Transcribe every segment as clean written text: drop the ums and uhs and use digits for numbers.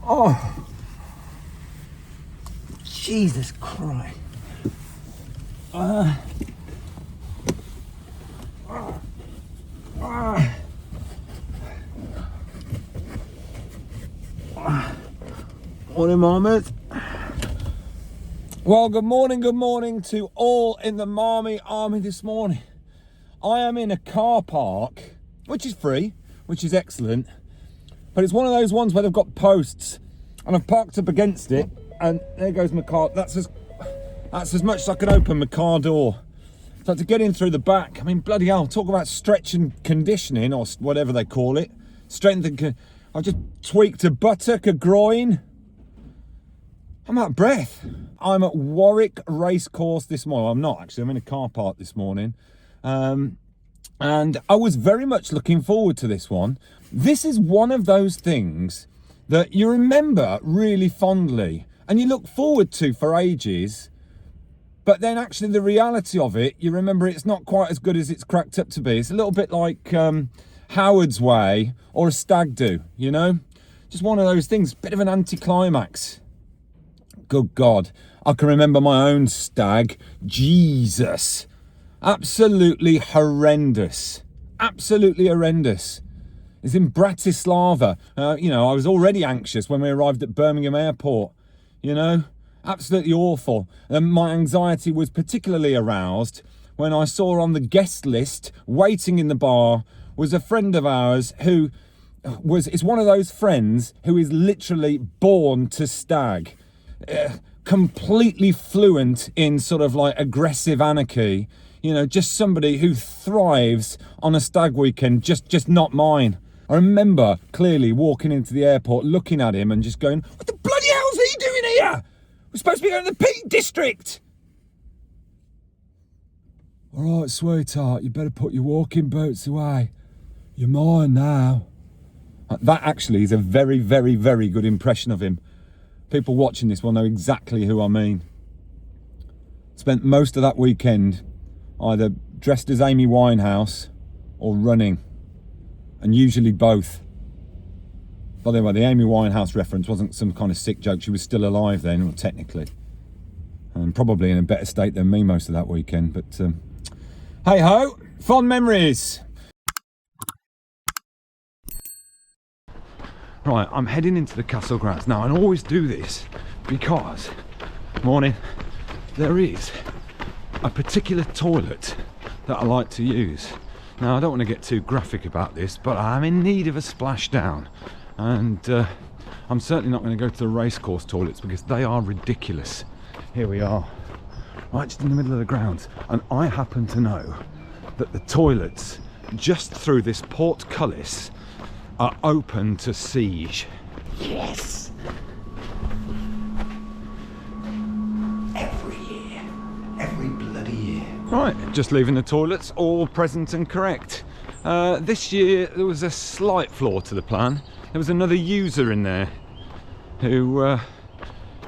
Oh, Jesus Christ. Morning, Marmot. Well, good morning to all in the Marmy Army this morning. I am in a car park, which is free, which is excellent, but it's one of those ones where they've got posts, and I've parked up against it, and there goes my car. That's as much as I can open my car door. So to get in through the back, I mean, bloody hell, talk about stretch and conditioning, or whatever they call it. Strength and I just tweaked a buttock, a groin. I'm out of breath. I'm at Warwick Racecourse this morning. I'm not actually, I'm in a car park this morning. And I was very much looking forward to this one. This is one of those things that you remember really fondly and you look forward to for ages, but then actually the reality of it, you remember it's not quite as good as it's cracked up to be. It's a little bit like Howard's Way or a stag do, you know? Just one of those things, bit of an anticlimax. Good God, I can remember my own stag. Jesus. Absolutely horrendous. Absolutely horrendous. It's in Bratislava. You know, I was already anxious when we arrived at Birmingham Airport. You know, absolutely awful. And my anxiety was particularly aroused when I saw on the guest list, waiting in the bar, was a friend of ours who is one of those friends who is literally born to stag. Completely fluent in sort of like aggressive anarchy, you know, just somebody who thrives on a stag weekend, just not mine. I remember clearly walking into the airport, looking at him and just going, what the bloody hell's he doing here? We're supposed to be going to the Peak District. All right, sweetheart, you better put your walking boots away. You're mine now. That actually is a very, very, very good impression of him. People watching this will know exactly who I mean. Spent most of that weekend either dressed as Amy Winehouse or running, and usually both. By the way, the Amy Winehouse reference wasn't some kind of sick joke. She was still alive then, well, technically, and probably in a better state than me most of that weekend. But hey ho, fond memories. Right, I'm heading into the castle grounds now, and I always do this because, morning, there is a particular toilet that I like to use. Now, I don't want to get too graphic about this, but I'm in need of a splashdown, and I'm certainly not going to go to the racecourse toilets because they are ridiculous. Here we are, right just in the middle of the grounds, and I happen to know that the toilets just through this portcullis are open to siege. Yes! Every year. Every bloody year. Right, just leaving the toilets, all present and correct. This year there was a slight flaw to the plan. There was another user in there who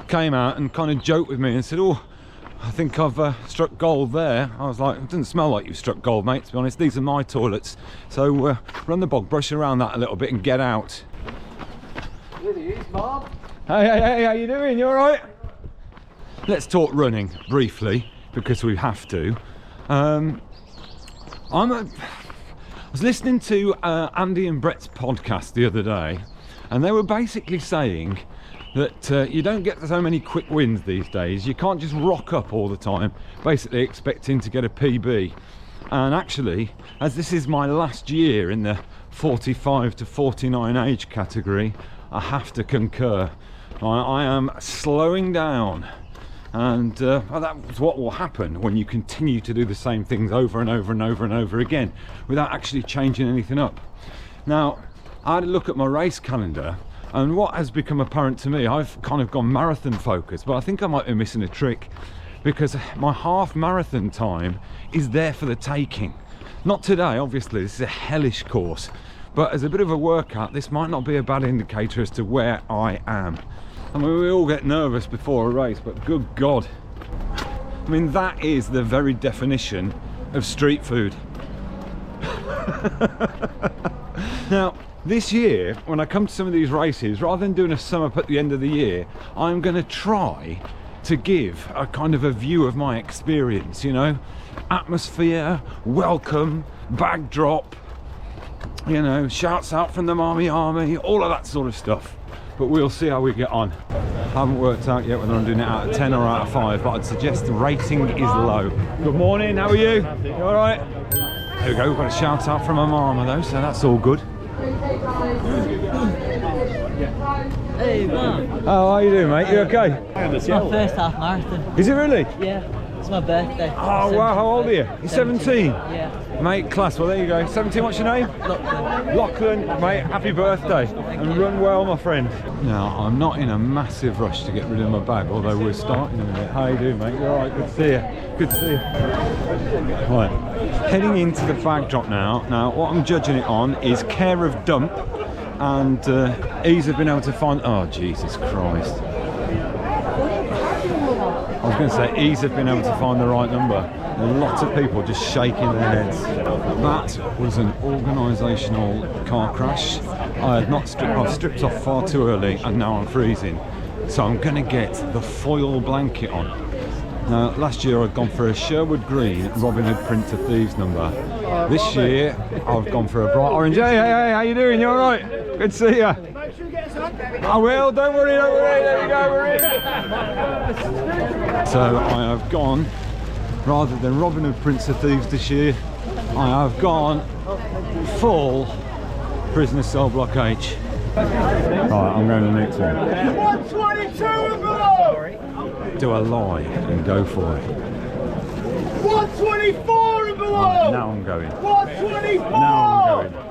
came out and kind of joked with me and said, oh, I think I've struck gold there. I was like, it doesn't smell like you've struck gold, mate, to be honest. These are my toilets. So run the bog brush around that a little bit and get out. Here he is, Marm. Hey, how you doing? You all right? Let's talk running briefly, because we have to. I was listening to Andy and Brett's podcast the other day, and they were basically saying that you don't get so many quick wins these days. You can't just rock up all the time basically expecting to get a PB. And actually, as this is my last year in the 45 to 49 age category, I have to concur. I am slowing down, and that's what will happen when you continue to do the same things over and over and over and over again without actually changing anything up. Now, I had a look at my race calendar, and what has become apparent to me, I've kind of gone marathon focused, but I think I might be missing a trick, because my half marathon time is there for the taking. Not today, obviously, this is a hellish course, but as a bit of a workout, this might not be a bad indicator as to where I am. I mean, we all get nervous before a race, but good God. I mean, that is the very definition of street food. Now, This year, when I come to some of these races, rather than doing a sum up at the end of the year, I'm going to try to give a kind of a view of my experience, you know, atmosphere, welcome, backdrop, you know, shouts out from the Marmy Army, all of that sort of stuff. But we'll see how we get on. I haven't worked out yet whether I'm doing it out of 10 or out of 5, but I'd suggest the rating is low. Good morning, how are you? You all right? There we go, we've got a shout out from a Marmer though, so that's all good. Hey, man. How are you doing, mate? You okay? It's my first half marathon. Is it really? Yeah, it's my birthday. Oh wow, how old are you? You're 17? Yeah. Mate, class, well there you go. 17, what's your name? Lachlan. Lachlan, mate, happy birthday. And run well, my friend. Now, I'm not in a massive rush to get rid of my bag, although we're starting in a minute. How you doing, mate? You alright? Good to see you. Good to see you. Right, heading into the bag drop now. Now, what I'm judging it on is care of dump and ease of being able to find... Oh, Jesus Christ. I was going to say ease of being able to find the right number. A lot of people just shaking their heads. That was an organisational car crash. I had not stripped off far too early and now I'm freezing. So I'm going to get the foil blanket on. Now, last year I'd gone for a Sherwood Green Robin Hood Prince of Thieves number. This year I've gone for a bright orange. Hey, how you doing? You alright? Good to see you. Make sure you get us on. I will, don't worry, there you go, we're in. So I have gone, rather than Robin Hood Prince of Thieves this year, I have gone full prisoner cell block H. Right, I'm going to the next one. 122 and below. Do a lie and go for it. 124 and below. Right, now I'm going. 124. Now I'm going.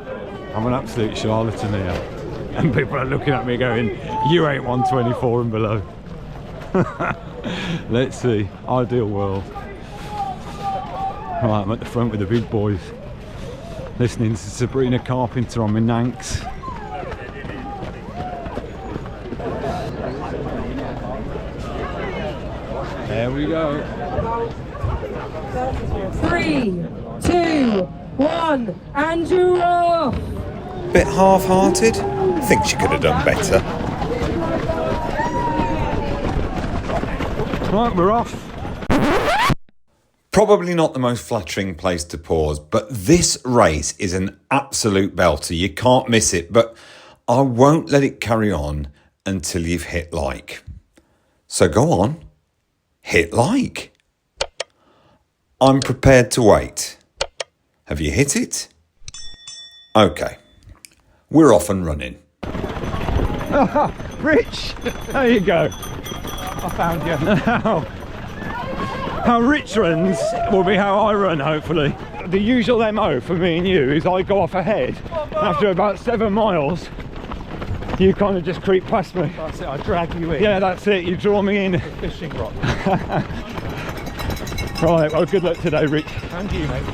I'm an absolute charlatan here. And people are looking at me going, you ain't 124 and below. Let's see, ideal world. Right, I'm at the front with the big boys, listening to Sabrina Carpenter on my Nanks. There we go. 3, 2, 1, and you're off! Bit half-hearted? Think she could have done better. Right, we're off. Probably not the most flattering place to pause, but this race is an absolute belter. You can't miss it, but I won't let it carry on until you've hit like. So go on, hit like. I'm prepared to wait. Have you hit it? Okay, we're off and running. Rich, there you go. I found you. How Rich runs will be how I run, hopefully. The usual MO for me and you is I go off ahead. After about 7 miles, you kind of just creep past me. That's it, I drag you in. Yeah, that's it, you draw me in. Fishing rod. Right, well, good luck today, Rich. And you, mate.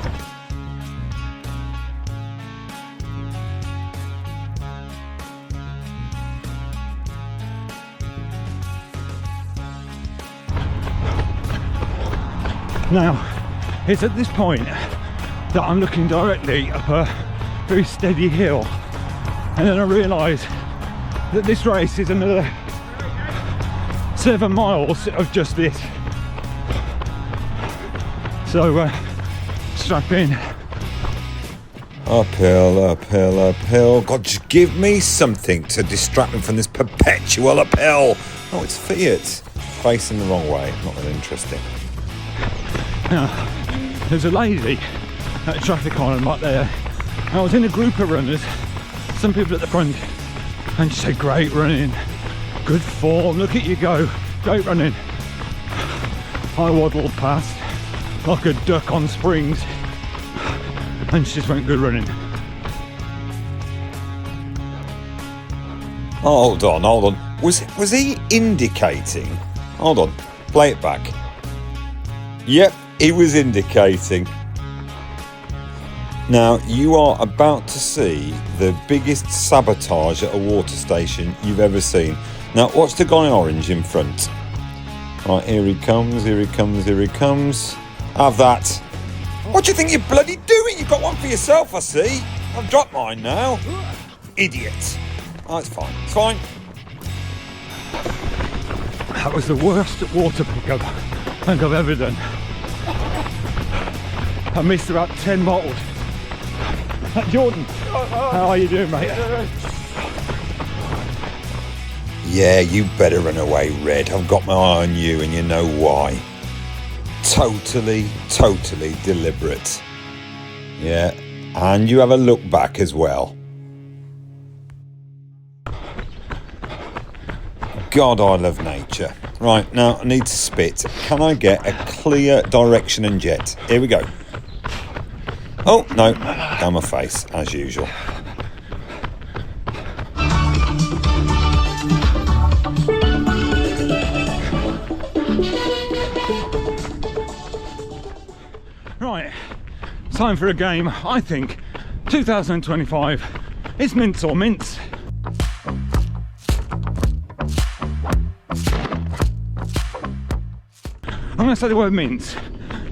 Now, it's at this point that I'm looking directly up a very steady hill, and then I realise that this race is another 7 miles of just this. So, strap in. Uphill, uphill, uphill. God, just give me something to distract me from this perpetual uphill. Oh, it's Fiat. Facing the wrong way. Not that interesting. Now, there's a lady at a traffic island right there. I was in a group of runners, some people at the front, and she said, great running, good form, look at you go, great running. I waddled past like a duck on springs, and she just went, good running. Oh, hold on. Was he indicating? Hold on, play it back. Yep, he was indicating. Now, you are about to see the biggest sabotage at a water station you've ever seen. Now, watch the guy in orange in front. Right, here he comes, here he comes, here he comes. Have that. What do you think you're bloody doing? You've got one for yourself, I see. I've dropped mine now. idiot. Oh, it's fine. It's fine. That was the worst water pickup I think I've ever done. I missed about 10 bottles. Jordan, how are you doing, mate? Yeah, you better run away, Red. I've got my eye on you and you know why. Totally deliberate. Yeah, and you have a look back as well. God, I love nature. Right, now I need to spit. Can I get a clear direction and jet? Here we go. Oh, no, down my face, as usual. Right, time for a game. I think 2025 is mince or mince. I'm going to say the word mince.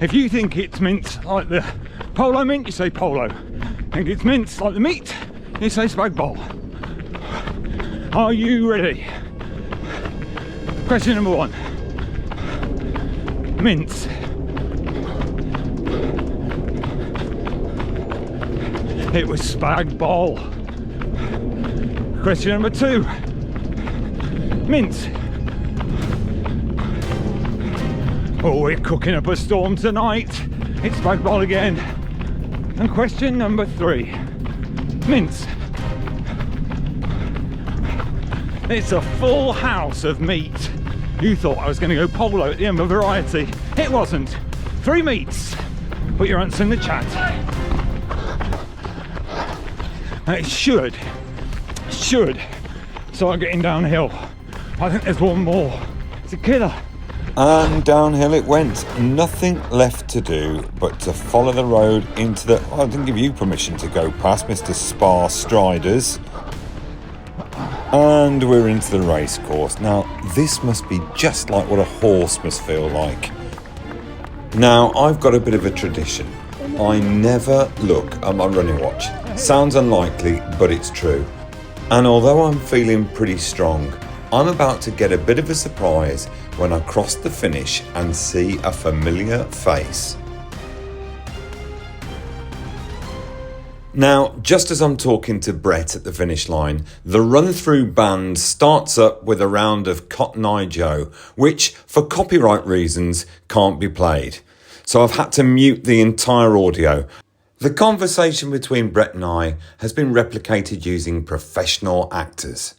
If you think it's mince like the polo mint, you say polo. Think it's mince like the meat, you say spag bowl. Are you ready? Question number 1. Mince. It was spag bowl. Question number 2. Mince. Oh, we're cooking up a storm tonight. It's spag bowl again. And question number 3. Mince. It's a full house of meat. You thought I was going to go polo at the end of variety. It wasn't. 3 meats. Put your answer in the chat. And it should start getting downhill. I think there's one more. It's a killer. And downhill it went. Nothing left to do but to follow the road into the... I didn't give you permission to go past, Mr. Spa Striders. And we're into the race course. Now, this must be just like what a horse must feel like. Now, I've got a bit of a tradition. I never look at my running watch. Sounds unlikely, but it's true. And although I'm feeling pretty strong, I'm about to get a bit of a surprise when I cross the finish and see a familiar face. Now, just as I'm talking to Brett at the finish line, the run-through band starts up with a round of Cotton Eye Joe, which, for copyright reasons, can't be played. So I've had to mute the entire audio. The conversation between Brett and I has been replicated using professional actors.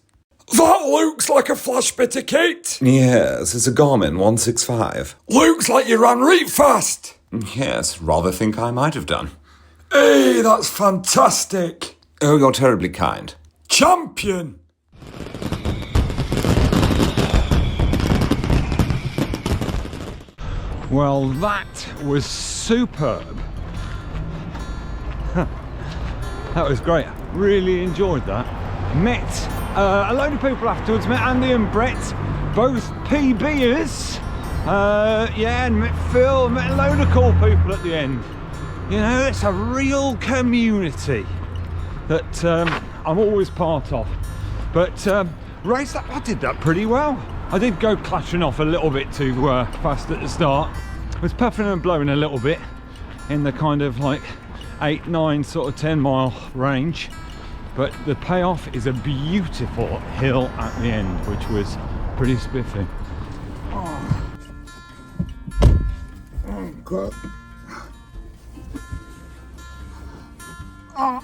That looks like a flash bit of kit. Yes, it's a Garmin 165. Looks like you ran right fast. Yes, rather think I might have done. Hey, that's fantastic. Oh, you're terribly kind. Champion. Well, that was superb. That was great. Really enjoyed that. Met a load of people afterwards. Met Andy and Brett, both PBers. And met Phil. Met a load of cool people at the end. You know, it's a real community that I'm always part of. But race that, I did that pretty well. I did go clashing off a little bit too fast at the start. I was puffing and blowing a little bit in the kind of like 8, 9, sort of 10 mile range. But the payoff is a beautiful hill at the end, which was pretty spiffy. Oh, God. Oh.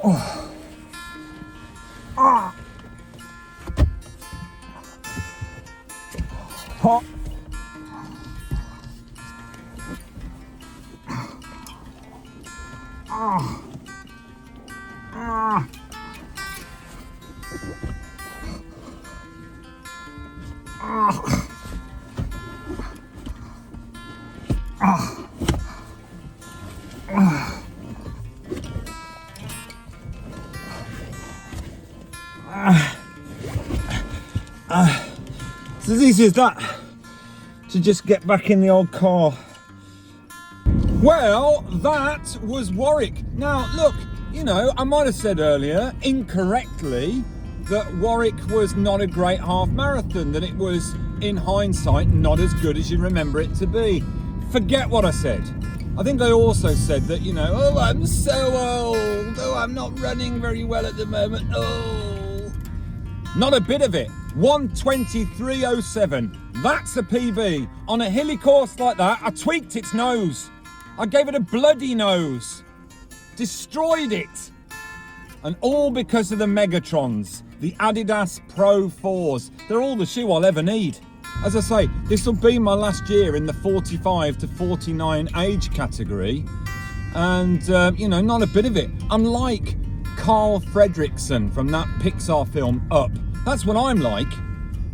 Oh. Oh. Hot. Oh. Oh. Oh. It's as easy as that to just get back in the old car. Well, that was Warwick. Now, look, you know, I might have said earlier, incorrectly, that Warwick was not a great half marathon, that it was, in hindsight, not as good as you remember it to be. Forget what I said. I think I also said that, you know, oh, I'm so old, oh, I'm not running very well at the moment, oh. Not a bit of it. 1:23.07. That's a PB. On a hilly course like that, I tweaked its nose. I gave it a bloody nose. Destroyed it. And all because of the Megatrons, the Adidas Pro 4s. They're all the shoe I'll ever need. As I say, this will be my last year in the 45 to 49 age category. And, you know, not a bit of it. I'm like Carl Fredricksen from that Pixar film Up. That's what I'm like.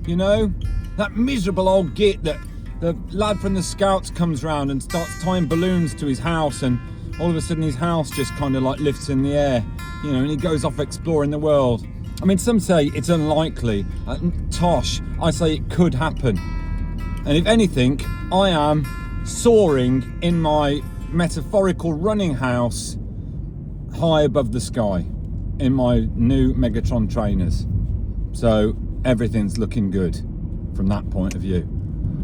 You know, that miserable old git that the lad from the Scouts comes round and starts tying balloons to his house, and all of a sudden his house just kind of like lifts in the air, you know, and he goes off exploring the world. I mean, some say it's unlikely. Tosh, I say it could happen. And if anything, I am soaring in my metaphorical running house high above the sky in my new Megatron trainers. So everything's looking good from that point of view.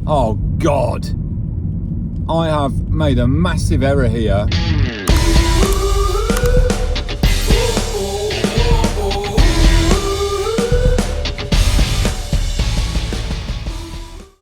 Oh God, I have made a massive error here.